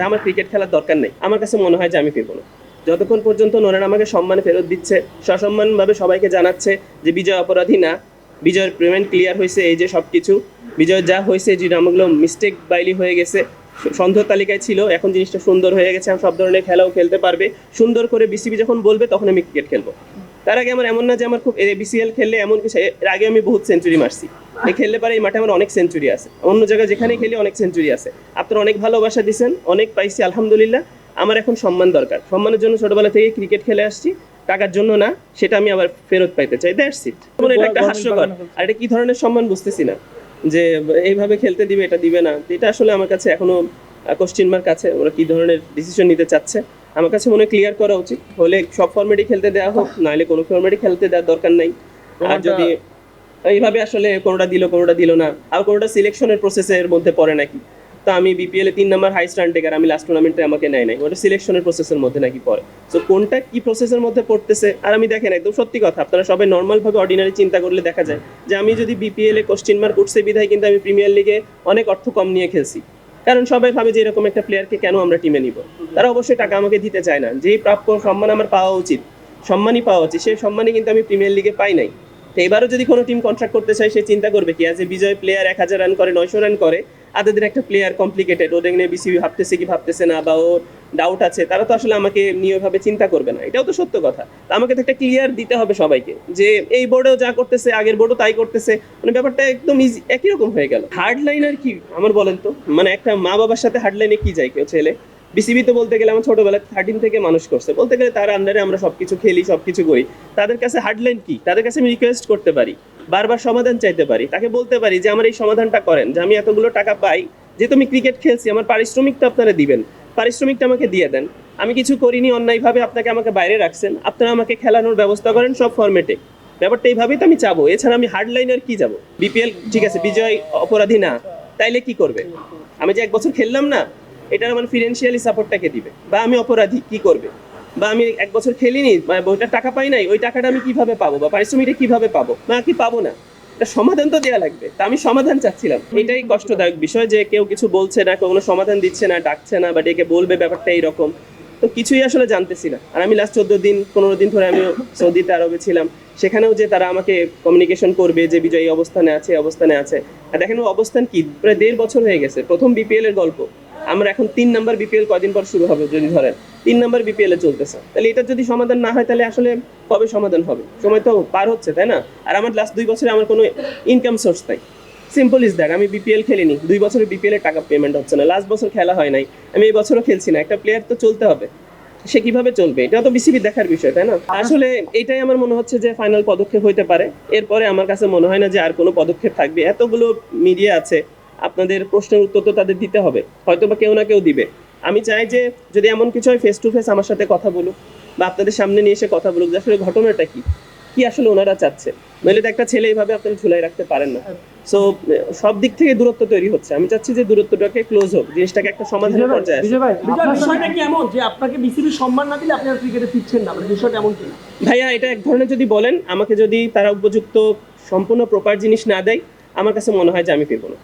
আমার ক্রিকেট খেলার দরকার নেই, আমার কাছে মনে হয় যে আমি ফিরবো না যতক্ষণ পর্যন্ত নোরান আমাকে সম্মান ফেরত দিচ্ছে, সসম্মানভাবে সবাইকে জানাচ্ছে যে বিজয় অপরাধী না, বিজয়ের পেমেন্ট ক্লিয়ার হয়েছে, এই যে সব কিছু বিজয় যা হয়েছে যে নামগুলো মিস্টেক বাইলি হয়ে গেছে, সন্দেহ তালিকায় ছিল, এখন জিনিসটা সুন্দর হয়ে গেছে, আমি সব ধরনের খেলাও খেলতে পারবে সুন্দর করে। বিসিবি যখন বলবে তখন আমি ক্রিকেট খেলবো। তার আগে আমার এমন না যে আমার খুব বিসিএল খেললে এমন কিছু, এর আগে আমি বহুত সেঞ্চুরি মারছি, এই খেললে পারে এই মাঠে আমার অনেক সেঞ্চুরি আছে, অন্য জায়গায় যেখানে খেলি অনেক সেঞ্চুরি আছে। আপনারা অনেক ভালোবাসা দিচ্ছেন, অনেক পাইছি আলহামদুলিল্লাহ। আমার এখন সম্মান দরকার, সম্মানের জন্য ছোটবেলা থেকে ক্রিকেট খেলে আসছি, টাকার জন্য না, সেটা আমি আবার ফেরত পাইতে চাই, দ্যাটস ইট। এটা একটা হাস্যকর, আর এটা কি ধরনের সম্মান বুঝতেছি না, যে এইভাবে খেলতে দিবে এটা দিবে না, এটা আসলে আমার কাছে এখনো কোশ্চেন মার্ক আছে, ওরা কি ধরনের ডিসিশন নিতে চাচ্ছে। আমার কাছে মনে হয় ক্লিয়ার করা উচিত, হলে সব ফরম্যাটই খেলতে দেওয়া হোক, নাহলে কোনো ফরম্যাটই খেলতে দেওয়ার দরকার নাই। আর যদি এইভাবে আসলে কোনোটা দিল না, আর কোনোটা সিলেকশনের প্রসেসের মধ্যে পড়ে নাকি, তো আমি বিপিএল এ 3 নম্বর হাইস্ট রান টেকার, আমি লাস্ট টুর্নামেন্টে আমাকে নেয় নাই, ওটা সিলেকশনের প্রসেসের মধ্যে নাকি পড়ে। তো কোনটা কি প্রসেসের মধ্যে পড়তেছে, আর আমি দেখেন একদম সত্যি কথা, আপনারা সবাই নর্মাল ভাবে অর্ডিনারি চিন্তা করলে দেখা যায় যে আমি যদি বিপিএল এ কোশ্চেন মার্ক উঠছে বিধায় কিন্তু আমি প্রিমিয়ার লিগে অনেক অর্থ কম নিয়ে খেলছি, কারণ সবাই ভাবে যে এরকম একটা প্লেয়ারকে কেন আমরা টিমে নিব, তারা অবশ্যই টাকা আমাকে দিতে চায় না, যেই প্রাপ্য সম্মান আমার পাওয়া উচিত, সম্মানই পাওয়া উচিত, সেই সম্মানই কিন্তু আমি প্রিমিয়ার লিগে পাই নাই। তো এবারও যদি কোনো টিম কন্ট্রাক্ট করতে চায়, সে চিন্তা করবে কি, আজ বিজয় প্লেয়ার 1000 রান করে 900 রান করে, আদাদের একটা প্লেয়ার কমপ্লিকেটেড, ওদের নিয়ে বিসিবি ভাবতেছে কি ভাবতেছে না, বা ওর ডাউট আছে, তারা তো আসলে আমাকে নিয়ে ভাবে চিন্তা করবে না, এটাও তো সত্য কথা। তো আমাকে তো একটা ক্লিয়ার দিতে হবে সবাইকে, যে এই বোর্ডেও যা করতেছে আগের বোর্ডও তাই করতেছে, মানে ব্যাপারটা একদম ইজি, একই রকম হয়ে গেল। হার্ড লাইন আর কি আমার বলেন তো, মানে একটা মা বাবার সাথে হার্ড লাইনে কি যায় কেউ ছেলে। বিসিবি তো বলতে গেলে আমার ছোটবেলায় 13 থেকে মানুষ করছে, বলতে গেলে তার আন্ডারে আমরা সবকিছু খেলি সবকিছু করি, তাদের কাছে হার্ডলাইন কি, তাদের কাছে আমি রিকোয়েস্ট করতে পারি, বারবার সমাধান চাইতে পারি, তাকে বলতে পারি যে আমার এই সমাধানটা করেন, যে আমি এতগুলো টাকা পাই, যেহেতু আমি ক্রিকেট খেলছি, আমার পারিশ্রমিকটা আপনারা দিবেন, পারিশ্রমিকটা আমাকে দিয়ে দেন, আমি কিছু করিনি অন্যায়ভাবে, আপনাকে আমাকে বাইরে রাখছেন, আপনারা আমাকে খেলানোর ব্যবস্থা করেন সব ফরম্যাটে, ব্যাপারটা এইভাবেই তো আমি চাবো। এছাড়া আমি হার্ড লাইনের কি যাবো, বিপিএল ঠিক আছে বিজয় অপরাধী না, তাইলে কি করবে, আমি যে 1 বছর খেললাম না, এটার মানে ফিনান্সিয়ালি সাপোর্টটাকে দিবে, বা আমি অপরাধী কি করবে, বা আমি 1 বছর খেলিনি, ওইটা টাকা পাই নাই, ওই টাকাটা আমি কিভাবে পাবো, বা পারিশ্রমিকটা কিভাবে পাবো, না কি পাবো না, এটা সমাধান তো দেওয়া লাগবে। তা আমি সমাধান চাচ্ছিলাম, এটাই কষ্টদায়ক বিষয় যে কেউ কিছু বলছে না, কোনো সমাধান দিচ্ছে না, ডাকছে না, বা ডেকে বলবে, ব্যাপারটা এইরকম, তো কিছুই আসলে জানতেছি না। আর আমি লাস্ট 14 দিন 15 দিন ধরে আমি সৌদিতে আরবে ছিলাম, সেখানেও যে তারা আমাকে কমিউনিকেশন করবে যে বিজয় এই অবস্থানে আছে অবস্থানে আছে, আর দেখেন ও অবস্থান কি, প্রায় 1.5 বছর হয়ে গেছে, প্রথম বিপিএল এর গল্প, আমরা এখন 3 নাম্বার বিপিএল কদিন পর শুরু হবে, যদি ধরেন 3 নাম্বার বিপিএল এ চলতেছে, তাহলে এটা যদি সমাধান না হয় তাহলে আসলে কবে সমাধান হবে, সময় তো পার হচ্ছে, তাই না? আর আমার লাস্ট 2 বছরে আমার কোনো ইনকাম সোর্স নাই, সিম্পল ইজ দ্যাট, আমি বিপিএল খেলিনি 2 বছরে, বিপিএল এর টাকা পেমেন্ট হচ্ছে না, লাস্ট বছর খেলা হয় নাই, আমি এই বছরও খেলছি না, একটা প্লেয়ার তো চলতে হবে, সে কিভাবে চলবে, এটা তো বিসিবি দেখার বিষয়, তাই না? আসলে এটাই আমার মনে হচ্ছে যে ফাইনাল পদক্ষেপ হইতে পারে, এরপরে আমার কাছে মনে হয় না যে আর কোনো পদক্ষেপ থাকবে। এতগুলো মিডিয়া আছে, আপনাদের প্রশ্নের উত্তর তো তাদের দিতে হবে, হয়তো বা কেউ না কেউ দিবে। আমি চাই যে যদি এমন কিছু হয়, ফেস টু ফেস আমার সাথে কথা বলুক, বা আপনাদের সামনে নিয়ে এসে কথা বলুক যে আসলে ঘটনাটা কি, কি আসলে ওনারা চাচ্ছে, নইলে তো একটা ছেলে এইভাবে আপনারা ঝুলাই রাখতে পারেন না। সো সব দিক থেকে দূরত্ব তৈরি হচ্ছে, আমি চাচ্ছি যে দূরত্বটাকে ক্লোজ হোক, জিনিসটাকে একটা সমাধানের পর্যায়ে আসে। বিজয় ভাই, বিষয়টা কি এমন যে আপনাকে বিসিবি সম্মান না দিলে আপনি আর ক্রিকেটে ফিরছেন না, মানে বিষয়টা এমন কিনা? ভাইয়া এটা এক ধরনের যদি বলেন, আমাকে যদি তারা উপযুক্ত সম্পূর্ণ প্রপার জিনিস না দেয়, আমার কাছে মনে হয় যে আমি ফিরবো না।